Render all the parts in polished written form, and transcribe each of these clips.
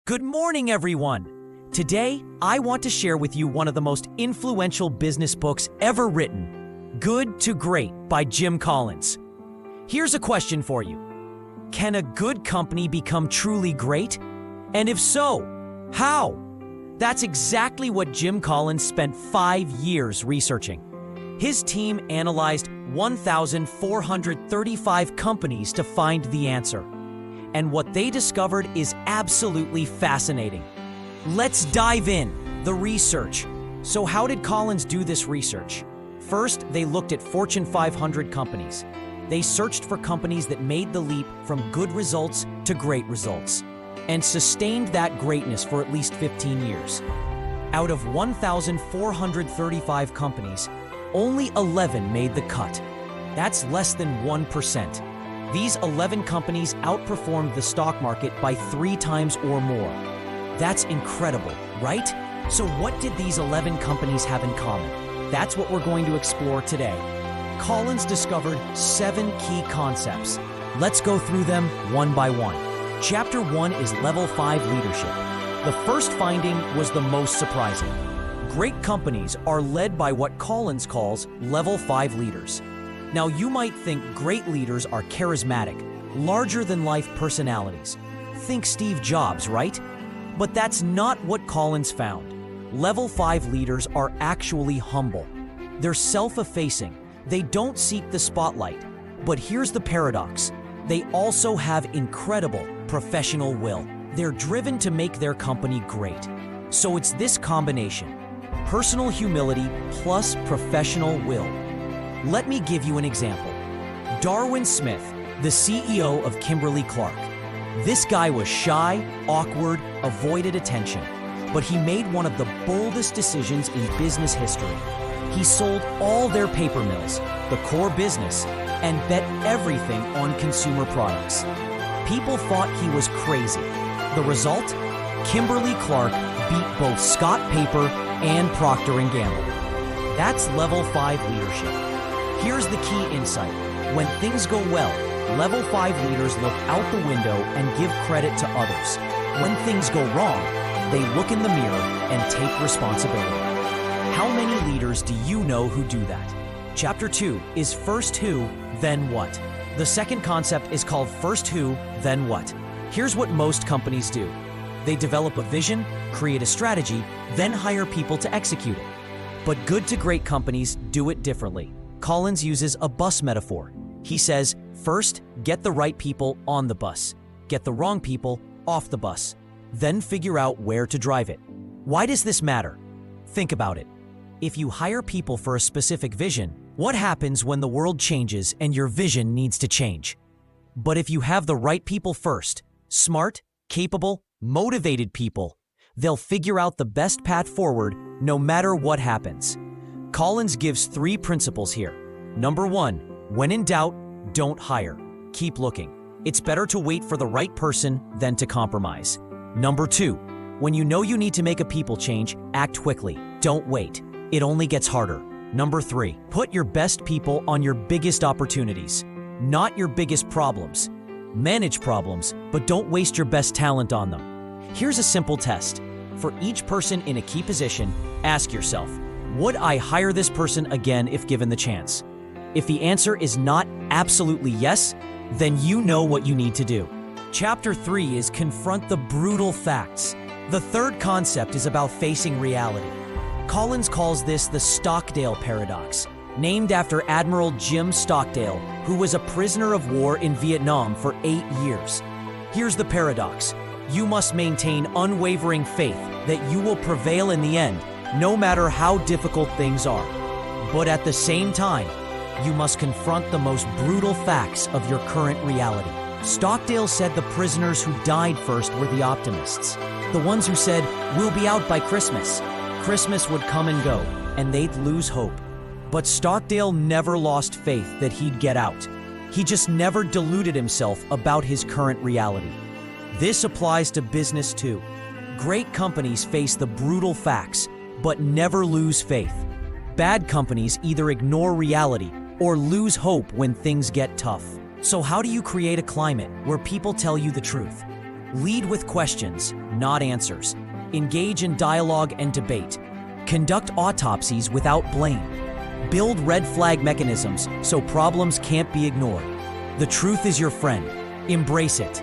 Good morning, everyone. Today, I want to share with you one of the most influential business books ever written, Good to Great by Jim Collins. Here's a question for you. Can a good company become truly great? And if so, how? That's exactly what Jim Collins spent 5 years researching. His team analyzed 1,435 companies to find the answer. And what they discovered is absolutely fascinating. Let's dive in. The research. So how did Collins do this research? First, they looked at Fortune 500 companies. They searched for companies that made the leap from good results to great results and sustained that greatness for at least 15 years. Out of 1,435 companies, only 11 made the cut. That's less than 1%. These 11 companies outperformed the stock market by 3 times or more. That's incredible, right? So what did these 11 companies have in common? That's what we're going to explore today. Collins discovered 7 key concepts. Let's go through them one by one. Chapter 1 is Level 5 Leadership. The first finding was the most surprising. Great companies are led by what Collins calls Level 5 leaders. Now, you might think great leaders are charismatic, larger-than-life personalities. Think Steve Jobs, right? But that's not what Collins found. Level 5 leaders are actually humble. They're self-effacing. They don't seek the spotlight. But here's the paradox. They also have incredible professional will. They're driven to make their company great. So it's this combination: personal humility plus professional will. Let me give you an example. Darwin Smith, the CEO of Kimberly-Clark. This guy was shy, awkward, avoided attention, but he made one of the boldest decisions in business history. He sold all their paper mills, the core business, and bet everything on consumer products. People thought he was crazy. The result? Kimberly-Clark beat both Scott Paper and Procter & Gamble. That's Level 5 leadership. Here's the key insight. When things go well, Level 5 leaders look out the window and give credit to others. When things go wrong, they look in the mirror and take responsibility. How many leaders do you know who do that? Chapter 2 is First Who, Then What. The second concept is called First Who, Then What. Here's what most companies do. They develop a vision, create a strategy, then hire people to execute it. But good to great companies do it differently. Collins uses a bus metaphor. He says, first, get the right people on the bus. Get the wrong people off the bus. Then figure out where to drive it. Why does this matter? Think about it. If you hire people for a specific vision, what happens when the world changes and your vision needs to change? But if you have the right people first, smart, capable, motivated people, they'll figure out the best path forward no matter what happens. Collins gives 3 principles here. Number 1, when in doubt, don't hire. Keep looking. It's better to wait for the right person than to compromise. Number 2, when you know you need to make a people change, act quickly. Don't wait. It only gets harder. Number 3, put your best people on your biggest opportunities, not your biggest problems. Manage problems, but don't waste your best talent on them. Here's a simple test. For each person in a key position, ask yourself, would I hire this person again if given the chance? If the answer is not absolutely yes, then you know what you need to do. Chapter 3 is Confront the Brutal Facts. The third concept is about facing reality. Collins calls this the Stockdale paradox, named after Admiral Jim Stockdale, who was a prisoner of war in Vietnam for 8 years. Here's the paradox. You must maintain unwavering faith that you will prevail in the end, no matter how difficult things are. But at the same time, you must confront the most brutal facts of your current reality. Stockdale said the prisoners who died first were the optimists, the ones who said, we'll be out by Christmas. Christmas would come and go, and they'd lose hope. But Stockdale never lost faith that he'd get out. He just never deluded himself about his current reality. This applies to business too. Great companies face the brutal facts, but never lose faith. Bad companies either ignore reality or lose hope when things get tough. So how do you create a climate where people tell you the truth? Lead with questions, not answers. Engage in dialogue and debate. Conduct autopsies without blame. Build red flag mechanisms so problems can't be ignored. The truth is your friend. Embrace it.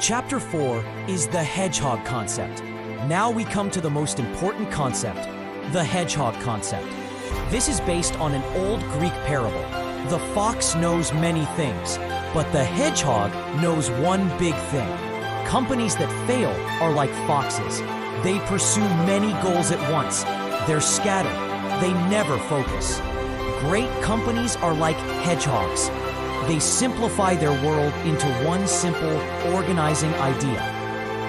Chapter 4 is the Hedgehog Concept. Now we come to the most important concept, the Hedgehog Concept. This is based on an old Greek parable. The fox knows many things, but the hedgehog knows one big thing. Companies that fail are like foxes. They pursue many goals at once. They're scattered. They never focus. Great companies are like hedgehogs. They simplify their world into one simple, organizing idea.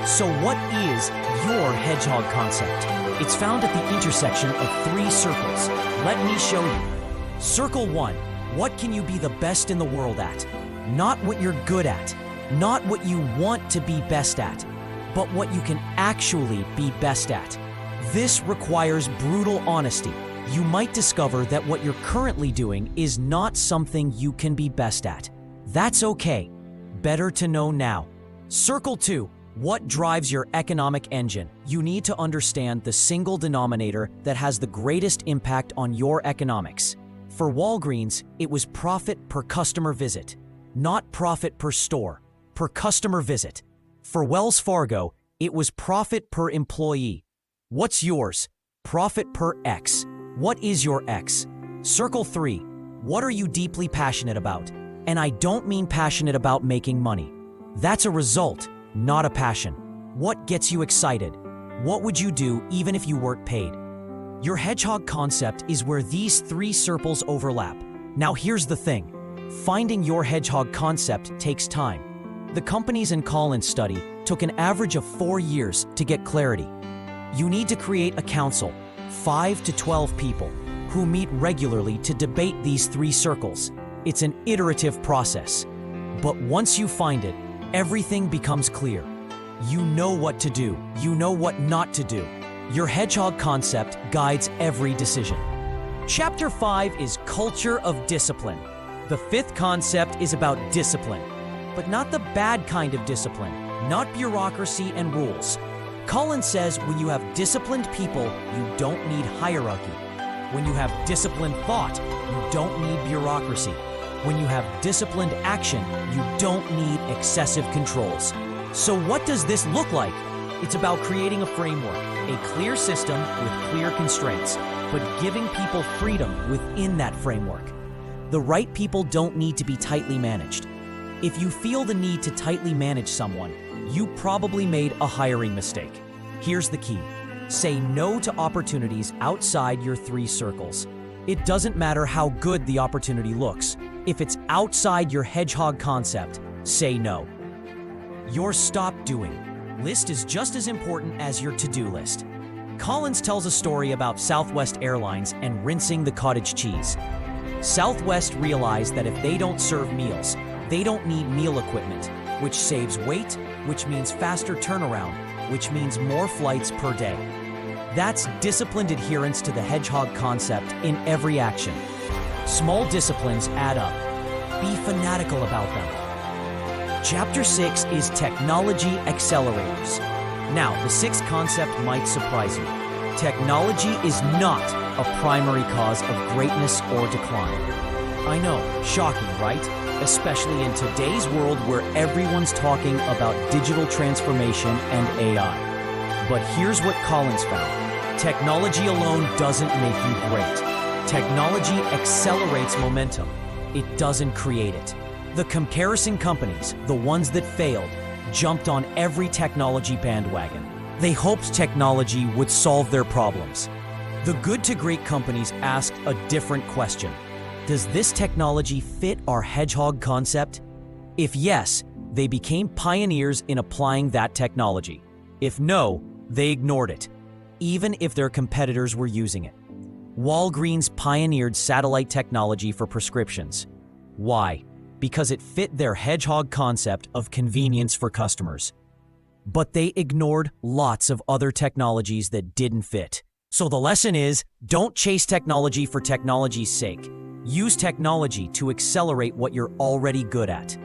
So what is your hedgehog concept? It's found at the intersection of 3 circles. Let me show you. Circle 1. What can you be the best in the world at? Not what you're good at, not what you want to be best at, but what you can actually be best at. This requires brutal honesty. You might discover that what you're currently doing is not something you can be best at. That's okay. Better to know now. Circle 2. What drives your economic engine? You need to understand the single denominator that has the greatest impact on your economics. For Walgreens, it was profit per customer visit, not profit per store, per customer visit. For Wells Fargo, it was profit per employee. What's yours? Profit per X. What is your X? Circle 3. What are you deeply passionate about? And I don't mean passionate about making money. That's a result, not a passion. What gets you excited? What would you do even if you weren't paid? Your hedgehog concept is where these 3 circles overlap. Now here's the thing. Finding your hedgehog concept takes time. The companies in Collins' study took an average of 4 years to get clarity. You need to create a council, 5 to 12 people, who meet regularly to debate these 3 circles. It's an iterative process. But once you find it, everything becomes clear. You know what to do. You know what not to do. Your hedgehog concept guides every decision. Chapter 5 is culture of discipline. The 5th concept is about discipline, but not the bad kind of discipline, not bureaucracy and rules. Collins says when you have disciplined people, you don't need hierarchy. When you have disciplined thought, you don't need bureaucracy. When you have disciplined action, you don't need excessive controls. So what does this look like? It's about creating a framework, a clear system with clear constraints, but giving people freedom within that framework. The right people don't need to be tightly managed. If you feel the need to tightly manage someone, you probably made a hiring mistake. Here's the key. Say no to opportunities outside your 3 circles. It doesn't matter how good the opportunity looks. If it's outside your hedgehog concept, say no. Your stop doing list is just as important as your to-do list. Collins tells a story about Southwest Airlines and rinsing the cottage cheese. Southwest realized that if they don't serve meals, they don't need meal equipment, which saves weight, which means faster turnaround, which means more flights per day. That's disciplined adherence to the hedgehog concept in every action. Small disciplines add up. Be fanatical about them. Chapter 6 is Technology Accelerators. Now, the 6th concept might surprise you. Technology is not a primary cause of greatness or decline. I know, shocking, right? Especially in today's world where everyone's talking about digital transformation and AI. But here's what Collins found. Technology alone doesn't make you great. Technology accelerates momentum. It doesn't create it. The comparison companies, the ones that failed, jumped on every technology bandwagon. They hoped technology would solve their problems. The good to great companies asked a different question. Does this technology fit our hedgehog concept? If yes, they became pioneers in applying that technology. If no, they ignored it, even if their competitors were using it. Walgreens pioneered satellite technology for prescriptions. Why? Because it fit their hedgehog concept of convenience for customers. But they ignored lots of other technologies that didn't fit. So the lesson is, don't chase technology for technology's sake. Use technology to accelerate what you're already good at.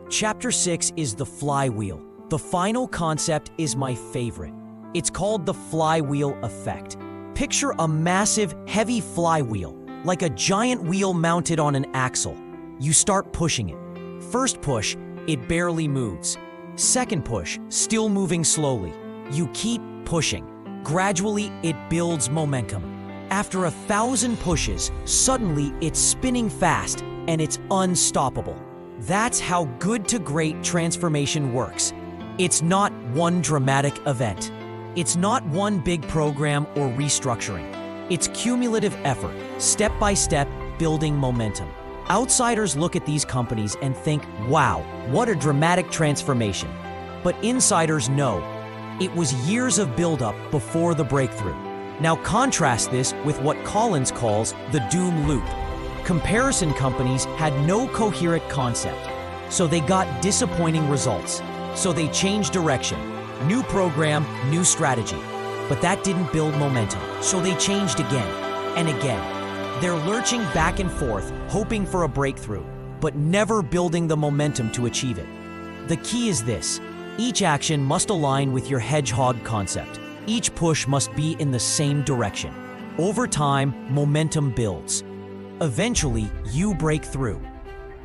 Chapter 6 is the flywheel. The final concept is my favorite. It's called the Flywheel Effect. Picture a massive, heavy flywheel, like a giant wheel mounted on an axle. You start pushing it. First push, it barely moves. Second push, still moving slowly. You keep pushing. Gradually, it builds momentum. After 1,000 pushes, suddenly it's spinning fast and it's unstoppable. That's how good to great transformation works. It's not one dramatic event. It's not one big program or restructuring. It's cumulative effort, step by step, building momentum. Outsiders look at these companies and think, wow, what a dramatic transformation. But insiders know it was years of buildup before the breakthrough. Now contrast this with what Collins calls the doom loop. Comparison companies had no coherent concept, so they got disappointing results. So they changed direction. New program, new strategy. But that didn't build momentum, so they changed again and again. They're lurching back and forth, hoping for a breakthrough, but never building the momentum to achieve it. The key is this: each action must align with your hedgehog concept. Each push must be in the same direction. Over time, momentum builds. Eventually, you break through.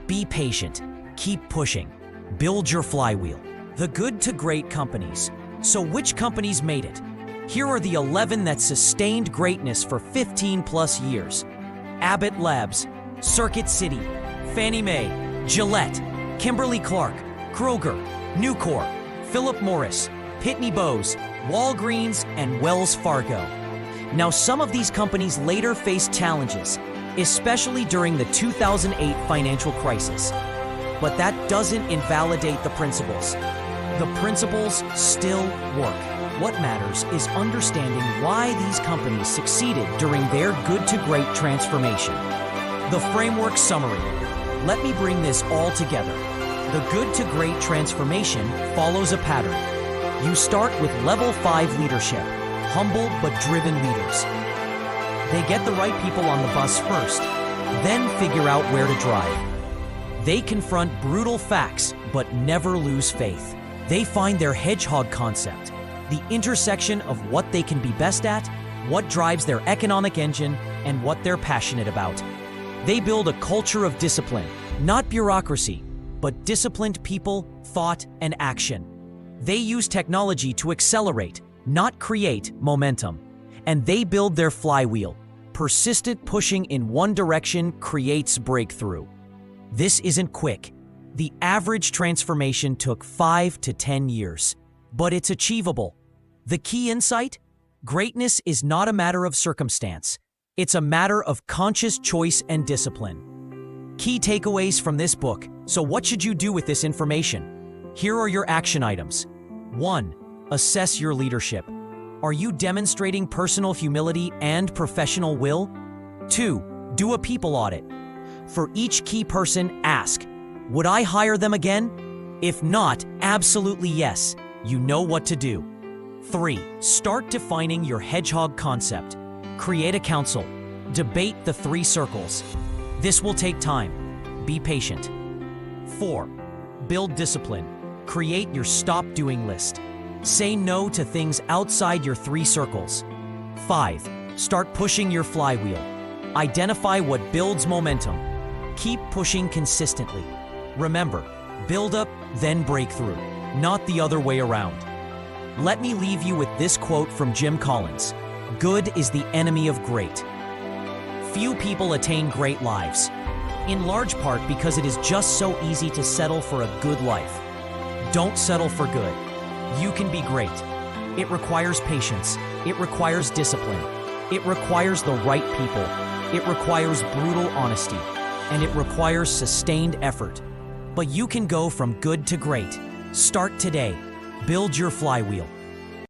Be patient. Keep pushing. Build your flywheel. The good to great companies. So which companies made it? Here are the 11 that sustained greatness for 15 plus years. Abbott Labs, Circuit City, Fannie Mae, Gillette, Kimberly-Clark, Kroger, Nucor, Philip Morris, Pitney Bowes, Walgreens, and Wells Fargo. Now, some of these companies later faced challenges, especially during the 2008 financial crisis. But that doesn't invalidate the principles. The principles still work. What matters is understanding why these companies succeeded during their good to great transformation. The framework summary. Let me bring this all together. The good to great transformation follows a pattern. You start with level 5 leadership, humble but driven leaders. They get the right people on the bus first, then figure out where to drive. They confront brutal facts but never lose faith. They find their hedgehog concept, the intersection of what they can be best at, what drives their economic engine, and what they're passionate about. They build a culture of discipline, not bureaucracy, but disciplined people, thought, and action. They use technology to accelerate, not create, momentum. And they build their flywheel. Persistent pushing in one direction creates breakthrough. This isn't quick. The average transformation took 5 to 10 years, but it's achievable. The key insight? Greatness is not a matter of circumstance. It's a matter of conscious choice and discipline. Key takeaways from this book. So what should you do with this information? Here are your action items. 1. Assess your leadership. Are you demonstrating personal humility and professional will? 2. Do a people audit. For each key person, ask, would I hire them again? If not, absolutely yes. You know what to do. 3. Start defining your hedgehog concept. Create a council. Debate the 3 circles. This will take time. Be patient. 4. Build discipline. Create your stop doing list. Say no to things outside your 3 circles. 5. Start pushing your flywheel. Identify what builds momentum. Keep pushing consistently. Remember, build up, then breakthrough, not the other way around. Let me leave you with this quote from Jim Collins. Good is the enemy of great. Few people attain great lives, in large part because it is just so easy to settle for a good life. Don't settle for good. You can be great. It requires patience. It requires discipline. It requires the right people. It requires brutal honesty. And it requires sustained effort. But you can go from good to great. Start today. Build your flywheel.